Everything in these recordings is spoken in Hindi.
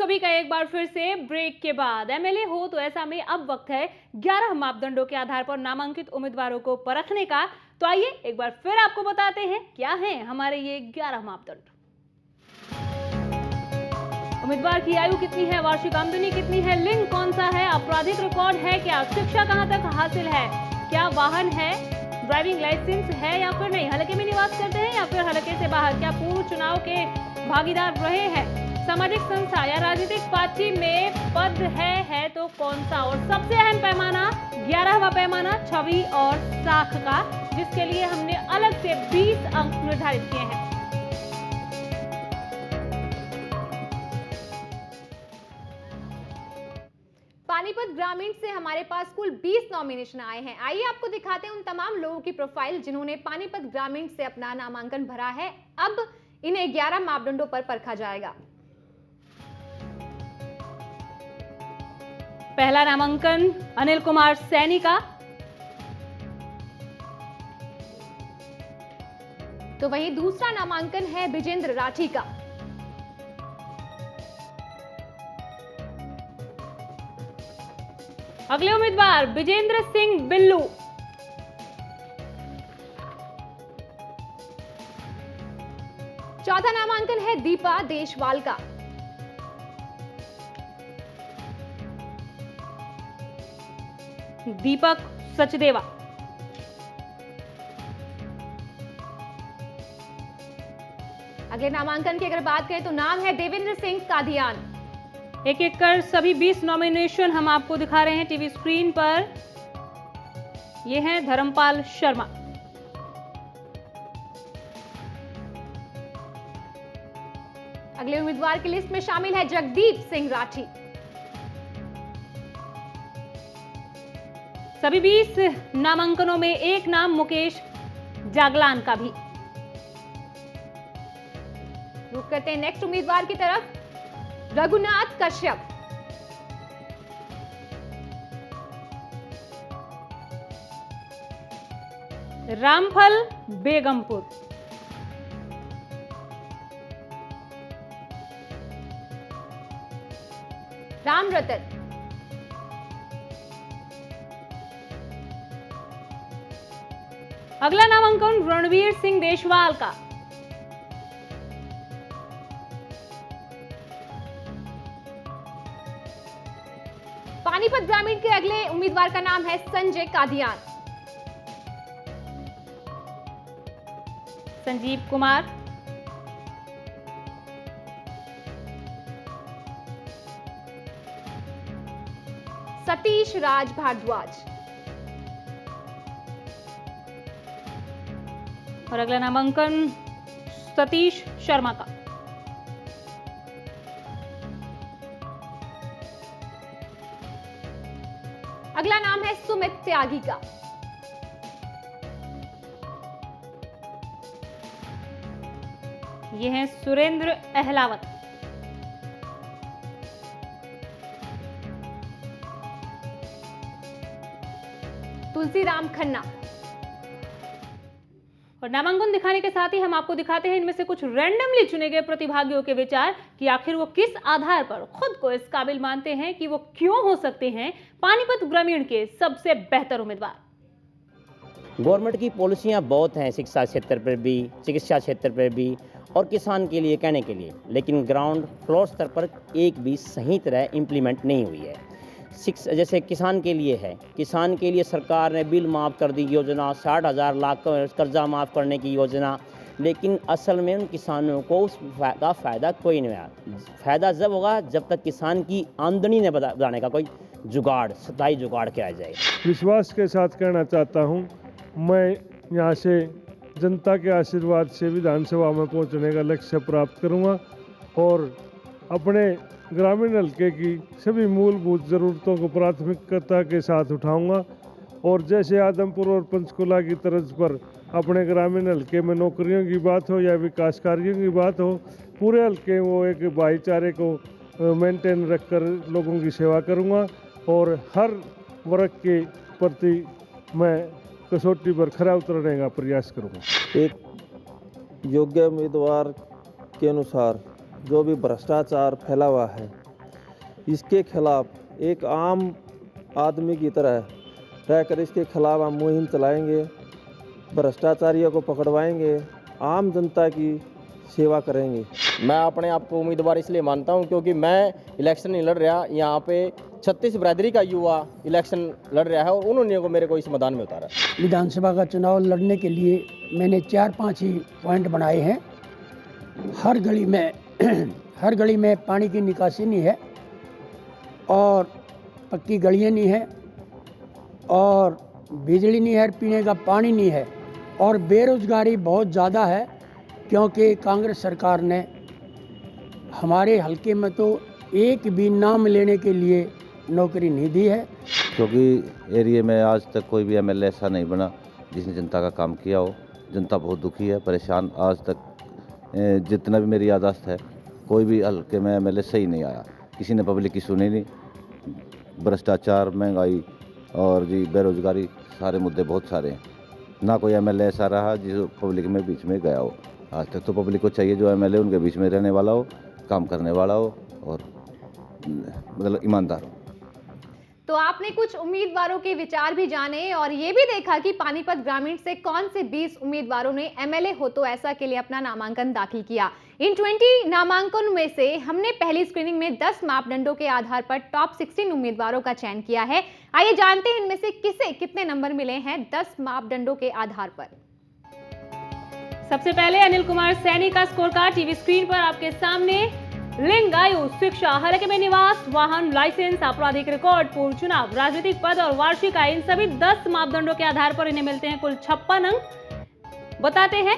सभी का एक बार फिर से ब्रेक के बाद एमएलए हो तो ऐसा में अब वक्त है 11 मापदंडों के आधार पर नामांकित उम्मीदवारों को परखने का। तो आइए एक बार फिर आपको बताते हैं क्या हैं हमारे ये 11 मापदंड। उम्मीदवार की आयु कितनी है, वार्षिक आमदनी कितनी है, लिंग कौन सा है, आपराधिक रिकॉर्ड है क्या, शिक्षा कहां तक हासिल है, क्या वाहन है, ड्राइविंग लाइसेंस है या फिर नहीं, हलके में निवास करते हैं या फिर हलके से बाहर, क्या पूर्व चुनाव के भागीदार रहे हैं, सामाजिक संस्था या राजनीतिक पार्टी में पद है तो कौन सा, और सबसे अहम पैमाना 11वां पैमाना छवि और साख का, जिसके लिए हमने अलग से 20 अंक निर्धारित किए हैं। पानीपत ग्रामीण से हमारे पास कुल 20 नॉमिनेशन आए हैं। आइए आपको दिखाते हैं उन तमाम लोगों की प्रोफाइल जिन्होंने पानीपत ग्रामीण से अपना नामांकन भरा है। अब इन्हें 11 मापदंडों पर परखा जाएगा। पहला नामांकन अनिल कुमार सैनी का, तो वहीं दूसरा नामांकन है विजेंद्र राठी का। अगले उम्मीदवार विजेंद्र सिंह बिल्लू, चौथा नामांकन है दीपा देशवाल का। दीपक सचदेवा, अगले नामांकन की अगर बात करें तो नाम है देवेंद्र सिंह कादियान। एक एक कर सभी 20 नॉमिनेशन हम आपको दिखा रहे हैं टीवी स्क्रीन पर। ये हैं धर्मपाल शर्मा, अगले उम्मीदवार की लिस्ट में शामिल है जगदीप सिंह राठी। सभी 20 नामांकनों में एक नाम मुकेश जागलान का भी। रुक करते हैं नेक्स्ट उम्मीदवार की तरफ, रघुनाथ कश्यप। रामफल बेगमपुर, रामरतन, अगला नामांकन रणवीर सिंह देशवाल का। पानीपत ग्रामीण के अगले उम्मीदवार का नाम है संजय कादियान। संजीव कुमार, सतीश राज भारद्वाज, और अगला नामांकन सतीश शर्मा का। अगला नाम है सुमित त्यागी का। ये हैं सुरेंद्र अहलावत, तुलसीराम खन्ना। और नामांकन दिखाने के साथ ही हम आपको दिखाते हैं इनमें से कुछ रैंडमली चुने गए प्रतिभागियों के विचार कि आखिर वो किस आधार पर खुद को इस काबिल मानते हैं कि वो क्यों हो सकते हैं पानीपत ग्रामीण के सबसे बेहतर उम्मीदवार। गवर्नमेंट की पॉलिसियां बहुत हैं, शिक्षा क्षेत्र पर भी, चिकित्सा क्षेत्र पर भी और किसान के लिए कहने के लिए, लेकिन ग्राउंड फ्लोर स्तर पर एक भी सही तरह इम्प्लीमेंट नहीं हुई है। जैसे किसान के लिए है, किसान के लिए सरकार ने बिल माफ़ कर दी योजना, 60,000 लाख कर्जा माफ़ करने की योजना, लेकिन असल में उन किसानों को उसका फ़ायदा कोई नहीं आया। फ़ायदा जब होगा जब तक किसान की आमदनी ने बढ़ाने का कोई जुगाड़, सताई जुगाड़ किया जाए। विश्वास के साथ कहना चाहता हूँ, मैं यहाँ से जनता के आशीर्वाद से विधानसभा में पहुँचने का लक्ष्य प्राप्त करूँगा और अपने ग्रामीण हल्के की सभी मूलभूत ज़रूरतों को प्राथमिकता के साथ उठाऊंगा। और जैसे आदमपुर और पंचकुला की तर्ज पर अपने ग्रामीण हल्के में नौकरियों की बात हो या विकास कार्यों की बात हो, पूरे हल्के वो एक भाईचारे को मेंटेन रखकर लोगों की सेवा करूंगा और हर वर्ग के प्रति मैं कसौटी पर खरा उतरने का प्रयास करूंगा। एक योग्य उम्मीदवार के अनुसार जो भी भ्रष्टाचार फैला हुआ है इसके खिलाफ एक आम आदमी की तरह रहकर इसके खिलाफ हम मुहिम चलाएंगे, भ्रष्टाचारियों को पकड़वाएंगे, आम जनता की सेवा करेंगे। मैं अपने आप को उम्मीदवार इसलिए मानता हूं क्योंकि मैं इलेक्शन नहीं लड़ रहा, यहाँ पे 36 बिरादरी का युवा इलेक्शन लड़ रहा है और उन्होंने मेरे को इस मैदान में उतारा। विधानसभा का चुनाव लड़ने के लिए मैंने 4-5 ही पॉइंट बनाए हैं। हर गली में पानी की निकासी नहीं है और पक्की गलियाँ नहीं है और बिजली नहीं है, पीने का पानी नहीं है और बेरोजगारी बहुत ज़्यादा है क्योंकि कांग्रेस सरकार ने हमारे हलके में तो एक भी नाम लेने के लिए नौकरी नहीं दी है। क्योंकि एरिया में आज तक कोई भी एमएलए ऐसा नहीं बना जिसने जनता का काम किया हो। जनता बहुत दुखी है, परेशान। आज तक जितना भी मेरी याददाश्त है, कोई भी हल्के में एमएलए सही नहीं आया। किसी ने पब्लिक की सुनी नहीं। भ्रष्टाचार, महंगाई और जी बेरोजगारी, सारे मुद्दे बहुत सारे हैं। ना कोई एमएलए ऐसा रहा जिस पब्लिक में बीच में गया हो। आज तक तो पब्लिक को चाहिए जो एमएलए उनके बीच में रहने वाला हो, काम करने वाला हो और मतलब ईमानदार हो। तो आपने कुछ उम्मीदवारों के विचार भी जाने और ये भी देखा कि पानीपत ग्रामीण से कौन से 20 उम्मीदवारों ने एमएलए हो तो ऐसा के लिए अपना नामांकन दाखिल किया। इन 20 नामांकन में से हमने पहली स्क्रीनिंग में 10 मापदंडों के आधार पर टॉप 16 उम्मीदवारों का चयन किया है। आइए जानते हैं इनमें से किसे कितने नंबर मिले हैं 10 मापदंडों के आधार पर। सबसे पहले अनिल कुमार सैनी का स्कोर कार्ड टीवी स्क्रीन पर आपके सामने। लिंग, आयु, शिक्षा, हलके में निवास, वाहन, लाइसेंस, आपराधिक रिकॉर्ड, पूर्व चुनाव, राजनीतिक पद और वार्षिक आय, इन सभी 10 मापदंडों के आधार पर इन्हें मिलते हैं कुल 56 अंक। बताते हैं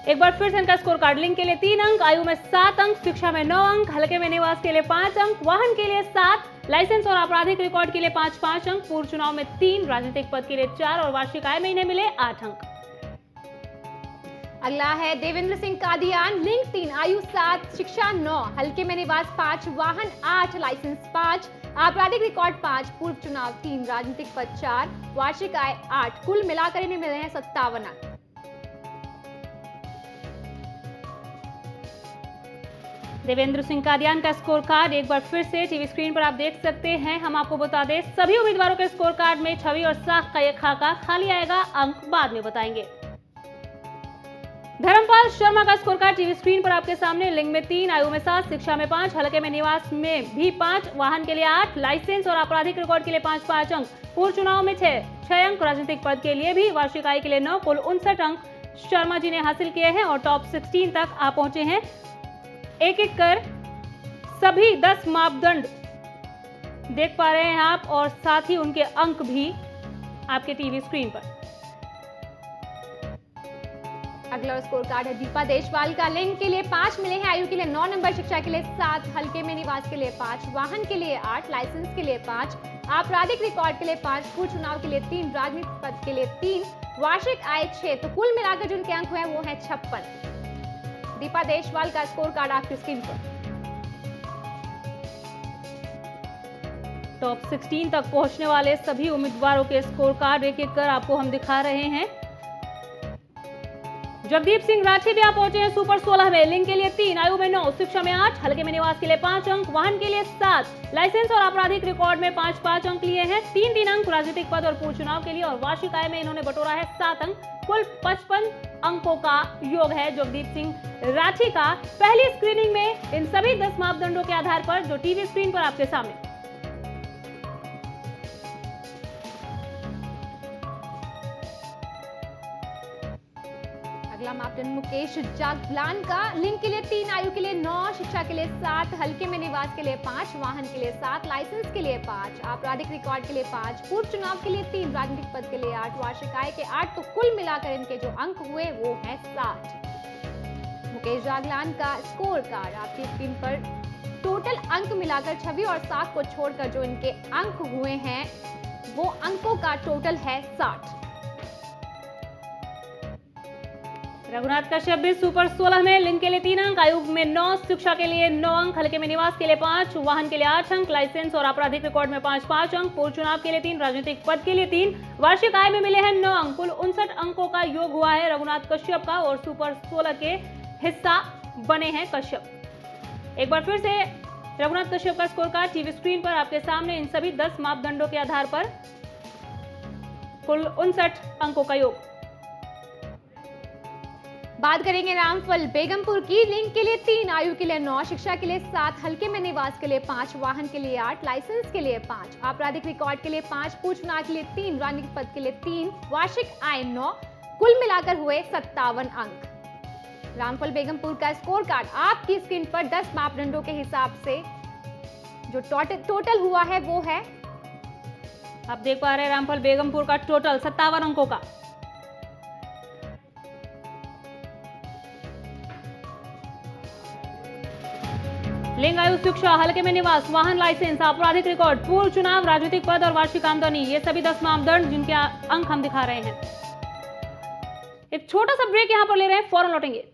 एक बार फिर से इनका स्कोर कार्ड। लिंग के लिए 3 अंक, आयु में 7 अंक, शिक्षा में 9 अंक, हलके में निवास के लिए 5 अंक, वाहन के लिए 7, लाइसेंस और आपराधिक रिकॉर्ड के लिए 5-5 अंक, पूर्व चुनाव में 3, राजनीतिक पद के लिए 4 और वार्षिक आय में इन्हें मिले 8 अंक। अगला है देवेंद्र सिंह कादियान। लिंग 3, आयु 7, शिक्षा 9, हलके में निवास 5, वाहन 8, लाइसेंस 5, आपराधिक रिकॉर्ड 5, पूर्व चुनाव 3, राजनीतिक पद 4, वार्षिक आय 8, कुल मिलाकर इन्हें मिले हैं 57 अंक। देवेंद्र सिंह कादियान का स्कोर कार्ड एक बार फिर से टीवी स्क्रीन पर आप देख सकते हैं। हम आपको बता दें सभी उम्मीदवारों के स्कोर कार्ड में छवि और साख का एक खाका खाली आएगा, अंक बाद में बताएंगे। धर्मपाल शर्मा का स्कोर कार्ड टीवी स्क्रीन पर आपके सामने। लिंग में 3, आयु में 7, शिक्षा में 5, हलके में निवास में भी 5, वाहन के लिए 8, लाइसेंस और आपराधिक रिकॉर्ड के लिए 5-5 अंक, पूर्व चुनाव में 6 अंक, राजनीतिक पद के लिए भी, वार्षिक आय के लिए 9, कुल 59 अंक शर्मा जी ने हासिल किए हैं और टॉप 16 तक आप पहुंचे हैं। एक एक कर सभी 10 मापदंड देख पा रहे हैं आप और साथ ही उनके अंक भी आपके टीवी स्क्रीन पर। अगला स्कोर कार्ड है दीपा देशवाल का। लिंग के लिए 5 मिले हैं, आयु के लिए 9 नंबर, शिक्षा के लिए 7, हलके में निवास के लिए 5, वाहन के लिए 8, लाइसेंस के लिए 5, आपराधिक रिकॉर्ड के लिए 5, पूर्व चुनाव के लिए 3, राजनीतिक पद के लिए 3, वार्षिक आय 6। तो कुल मिलाकर जो उनके अंक हुए वो है 56। दीपा देशवाल का स्कोर कार्ड आपकी स्क्रीन पर। टॉप 16 तक पहुंचने वाले सभी उम्मीदवारों के स्कोर कार्ड एक एक कर आपको हम दिखा रहे हैं। जगदीप सिंह राठी भी आप पहुंचे हैं सुपर 16 में। लिंग के लिए 3, आयु में 9, शिक्षा में 8, हलके में निवास के लिए 5 अंक, वाहन के लिए 7, लाइसेंस और आपराधिक रिकॉर्ड में 5-5 अंक लिए हैं, 3-3 अंक राजनीतिक पद और पूर्व चुनाव के लिए और वार्षिक आय में इन्होंने बटोरा है 7 अंक। कुल 55 अंकों का योग है जगदीप सिंह राठी का पहली स्क्रीनिंग में इन सभी 10 मापदंडों के आधार पर जो टीवी स्क्रीन पर आपके सामने। अगला मापदंड मुकेश जागलान का। लिंग के लिए 3, आयु के लिए 9, शिक्षा के लिए 7, हलके में निवास के लिए 5, वाहन के लिए 7, लाइसेंस के लिए 5, आपराधिक रिकॉर्ड के लिए 5, पूर्व चुनाव के लिए 3, राजनीतिक पद के लिए 8, वार्षिक आय के 8। तो कुल मिलाकर इनके जो अंक हुए वो है 60। मुकेश जागलान का स्कोर कार्ड आपकी स्क्रीन पर। टोटल अंक मिलाकर छवि और साख को छोड़कर जो इनके अंक हुए हैं वो अंकों का टोटल है 60। रघुनाथ कश्यप भी सुपर 16 में। लिंग के लिए 3 अंक, आयु में 9, शिक्षा के लिए 9 अंक, हलके में निवास के लिए 5, वाहन के लिए 8 अंक, लाइसेंस और आपराधिक रिकॉर्ड में 5-5 अंक, पूर्व चुनाव के लिए 3, राजनीतिक पद के लिए 3, वार्षिक आय में मिले हैं 9 अंक। कुल 59 अंकों का योग हुआ है रघुनाथ कश्यप का और सुपर 16 के हिस्सा बने हैं कश्यप। एक बार फिर से रघुनाथ कश्यप का स्कोर कार्ड टीवी स्क्रीन पर आपके सामने। इन सभी 10 मापदंडों के आधार पर कुल 59 अंकों का योग। बात करेंगे रामफल बेगमपुर की। लिंग के लिए 3, आयु के लिए 9, शिक्षा के लिए 7, हल्के में निवास के लिए 5, वाहन के लिए 8, लाइसेंस के लिए 5, आपराधिक रिकॉर्ड के लिए 5, पूछ चुनाव के लिए 3, राजनीतिक पद के लिए 3, वार्षिक आय 9, कुल मिलाकर हुए 57 अंक। रामफल बेगमपुर का स्कोर कार्ड आपकी स्क्रीन पर 10 मापदंडों के हिसाब से जो टोटल हुआ है वो है, आप देख पा रहे हैं रामफल बेगमपुर का टोटल 57 अंकों का। लिंग, आयु, शिक्षा, हल्के में निवास, वाहन, लाइसेंस, आपराधिक रिकॉर्ड, पूर्व चुनाव, राजनीतिक पद और वार्षिक आमदनी, ये सभी 10 मापदंड जिनके अंक हम दिखा रहे हैं। एक छोटा सा ब्रेक यहां पर ले रहे हैं, फौरन लौटेंगे।